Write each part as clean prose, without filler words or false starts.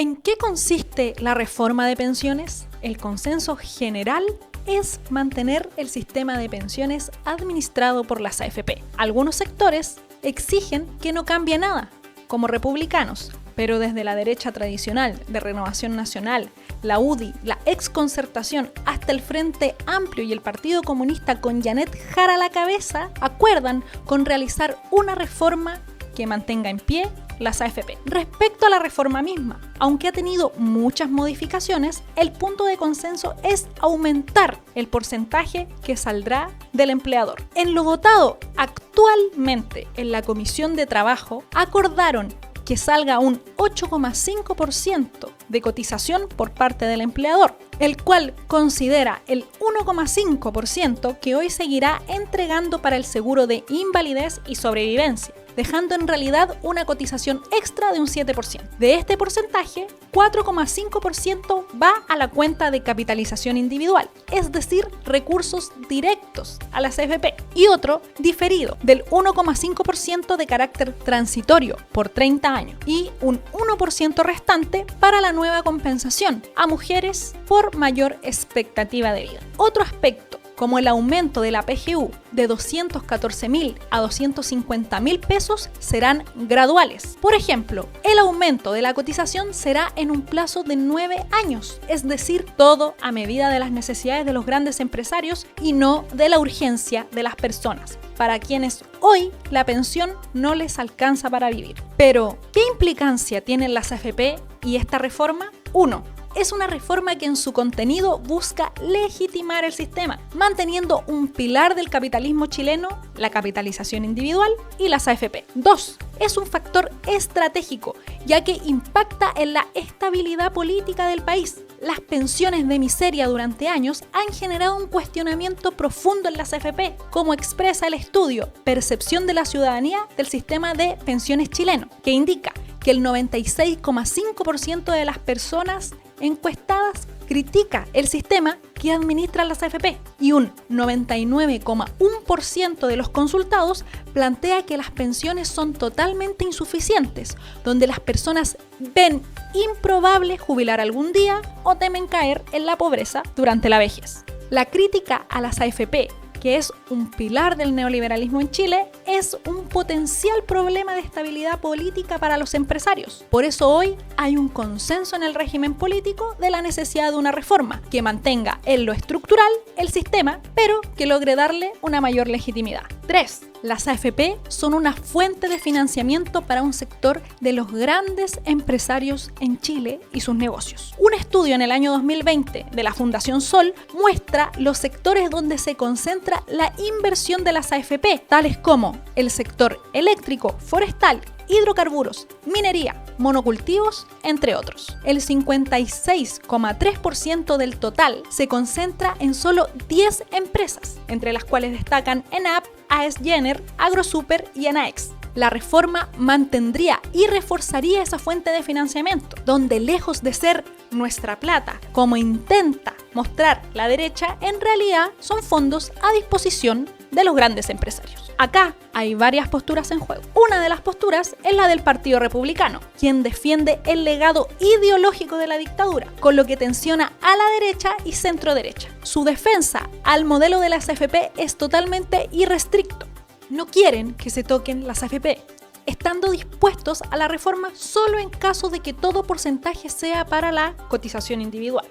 ¿En qué consiste la reforma de pensiones? El consenso general es mantener el sistema de pensiones administrado por las AFP. Algunos sectores exigen que no cambie nada, como republicanos, pero desde la derecha tradicional de Renovación Nacional, la UDI, la Exconcertación, hasta el Frente Amplio y el Partido Comunista con Janet Jara a la cabeza, acuerdan con realizar una reforma que mantenga en pie las AFP. Respecto a la reforma misma, aunque ha tenido muchas modificaciones, el punto de consenso es aumentar el porcentaje que saldrá del empleador. En lo votado actualmente en la Comisión de Trabajo, acordaron que salga un 8,5% de cotización por parte del empleador, el cual considera el 1,5% que hoy seguirá entregando para el seguro de invalidez y sobrevivencia, dejando en realidad una cotización extra de un 7%. De este porcentaje, 4,5% va a la cuenta de capitalización individual, es decir, recursos directos a las AFP, y otro diferido del 1,5% de carácter transitorio por 30 años y un 1% restante para la nueva compensación a mujeres por mayor expectativa de vida. Otro aspecto, como el aumento de la PGU de 214.000 a 250.000 pesos, serán graduales. Por ejemplo, el aumento de la cotización será en un plazo de 9 años, es decir, todo a medida de las necesidades de los grandes empresarios y no de la urgencia de las personas, para quienes hoy la pensión no les alcanza para vivir. Pero, ¿qué implicancia tienen las AFP y esta reforma? 1. Es una reforma que en su contenido busca legitimar el sistema, manteniendo un pilar del capitalismo chileno, la capitalización individual y las AFP. 2. Es un factor estratégico, ya que impacta en la estabilidad política del país. Las pensiones de miseria durante años han generado un cuestionamiento profundo en las AFP, como expresa el estudio Percepción de la Ciudadanía del Sistema de Pensiones Chileno, que indica que el 96,5% de las personas encuestadas critica el sistema que administran las AFP y un 99,1% de los consultados plantea que las pensiones son totalmente insuficientes, donde las personas ven improbable jubilar algún día o temen caer en la pobreza durante la vejez. La crítica a las AFP, que es un pilar del neoliberalismo en Chile, es un potencial problema de estabilidad política para los empresarios. Por eso hoy hay un consenso en el régimen político de la necesidad de una reforma que mantenga en lo estructural el sistema, pero que logre darle una mayor legitimidad. 3. Las AFP son una fuente de financiamiento para un sector de los grandes empresarios en Chile y sus negocios. Un estudio en el año 2020 de la Fundación Sol muestra los sectores donde se concentra la inversión de las AFP, tales como el sector eléctrico, forestal, hidrocarburos, minería, monocultivos, entre otros. El 56,3% del total se concentra en solo 10 empresas, entre las cuales destacan ENAP, AES Jenner, AgroSuper y Enaex. La reforma mantendría y reforzaría esa fuente de financiamiento, donde lejos de ser nuestra plata, como intenta mostrar la derecha, en realidad son fondos a disposición de los grandes empresarios. Acá hay varias posturas en juego. Una de las posturas es la del Partido Republicano, quien defiende el legado ideológico de la dictadura, con lo que tensiona a la derecha y centro derecha. Su defensa al modelo de las AFP es totalmente irrestricto. No quieren que se toquen las AFP, estando dispuestos a la reforma solo en caso de que todo porcentaje sea para la cotización individual.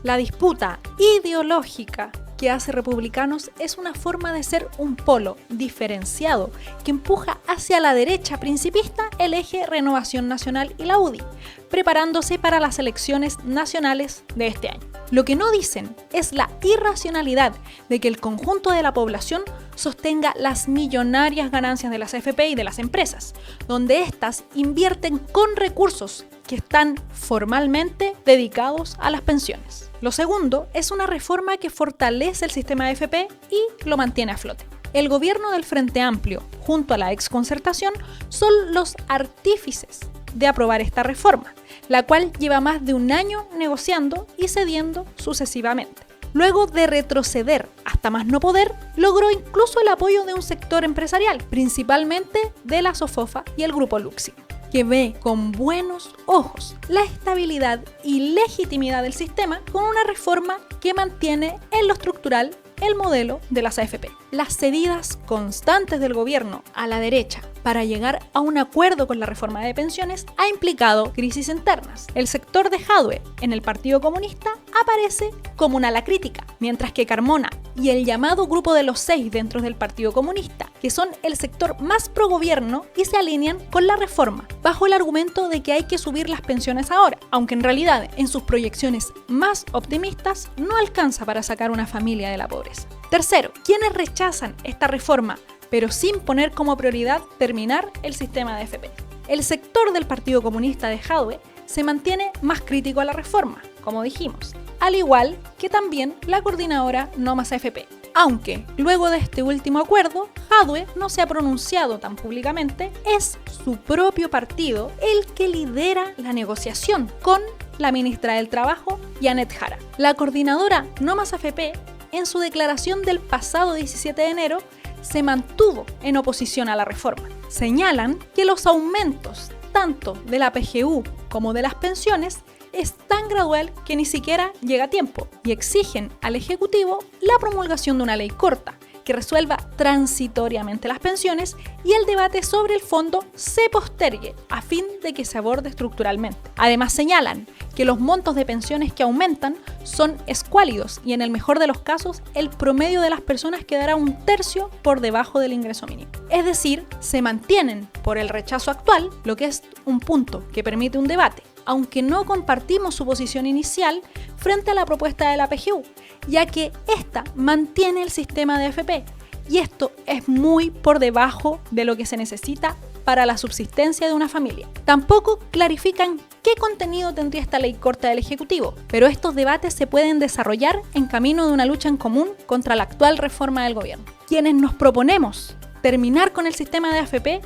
La disputa ideológica que hace Republicanos es una forma de ser un polo diferenciado que empuja hacia la derecha principista el eje Renovación Nacional y la UDI, preparándose para las elecciones nacionales de este año. Lo que no dicen es la irracionalidad de que el conjunto de la población sostenga las millonarias ganancias de las AFP y de las empresas, donde éstas invierten con recursos que están formalmente dedicados a las pensiones. Lo segundo es una reforma que fortalece el sistema de AFP y lo mantiene a flote. El gobierno del Frente Amplio, junto a la Exconcertación, son los artífices de aprobar esta reforma, la cual lleva más de un año negociando y cediendo sucesivamente. Luego de retroceder hasta más no poder, logró incluso el apoyo de un sector empresarial, principalmente de la Sofofa y el Grupo Luxi. que ve con buenos ojos la estabilidad y legitimidad del sistema con una reforma que mantiene en lo estructural el modelo de las AFP. Las cedidas constantes del gobierno a la derecha para llegar a un acuerdo con la reforma de pensiones ha implicado crisis internas. El sector de Jadwe en el Partido Comunista aparece como una ala crítica, mientras que Carmona y el llamado Grupo de los 6 dentro del Partido Comunista, que son el sector más pro gobierno y se alinean con la reforma, bajo el argumento de que hay que subir las pensiones ahora, aunque en realidad en sus proyecciones más optimistas no alcanza para sacar una familia de la pobreza. Tercero, quienes rechazan esta reforma pero sin poner como prioridad terminar el sistema de AFP. El sector del Partido Comunista de Jadwe se mantiene más crítico a la reforma, como dijimos, al igual que también la coordinadora No Más AFP. Aunque luego de este último acuerdo, Jadwe no se ha pronunciado tan públicamente, es su propio partido el que lidera la negociación con la ministra del Trabajo, Janet Jara. La coordinadora No Más AFP, en su declaración del pasado 17 de enero, se mantuvo en oposición a la reforma. Señalan que los aumentos tanto de la PGU como de las pensiones es tan gradual que ni siquiera llega a tiempo y exigen al Ejecutivo la promulgación de una ley corta que resuelva transitoriamente las pensiones y el debate sobre el fondo se postergue a fin de que se aborde estructuralmente. Además señalan que los montos de pensiones que aumentan son escuálidos y en el mejor de los casos el promedio de las personas quedará un tercio por debajo del ingreso mínimo. Es decir, se mantienen por el rechazo actual, lo que es un punto que permite un debate, aunque no compartimos su posición inicial frente a la propuesta de la PGU, ya que esta mantiene el sistema de AFP y esto es muy por debajo de lo que se necesita para la subsistencia de una familia. Tampoco clarifican qué contenido tendría esta ley corta del Ejecutivo, pero estos debates se pueden desarrollar en camino de una lucha en común contra la actual reforma del gobierno. Quienes nos proponemos terminar con el sistema de AFP,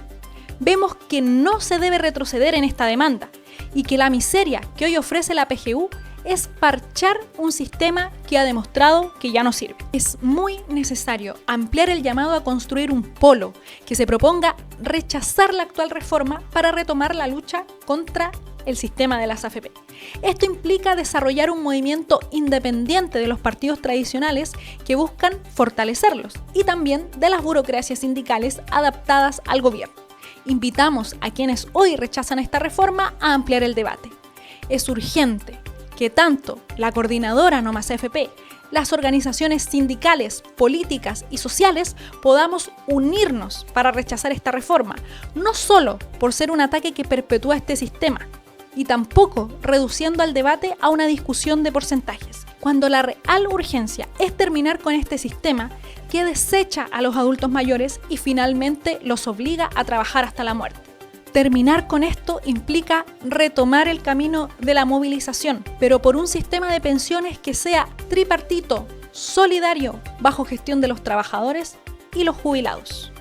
vemos que no se debe retroceder en esta demanda y que la miseria que hoy ofrece la PGU es parchar un sistema que ha demostrado que ya no sirve. Es muy necesario ampliar el llamado a construir un polo que se proponga rechazar la actual reforma para retomar la lucha contra el sistema de las AFP. Esto implica desarrollar un movimiento independiente de los partidos tradicionales que buscan fortalecerlos y también de las burocracias sindicales adaptadas al gobierno. Invitamos a quienes hoy rechazan esta reforma a ampliar el debate. Es urgente que tanto la coordinadora No Más AFP, las organizaciones sindicales, políticas y sociales podamos unirnos para rechazar esta reforma, no solo por ser un ataque que perpetúa este sistema, y tampoco reduciendo al debate a una discusión de porcentajes, cuando la real urgencia es terminar con este sistema que desecha a los adultos mayores y finalmente los obliga a trabajar hasta la muerte. Terminar con esto implica retomar el camino de la movilización, pero por un sistema de pensiones que sea tripartito, solidario, bajo gestión de los trabajadores y los jubilados.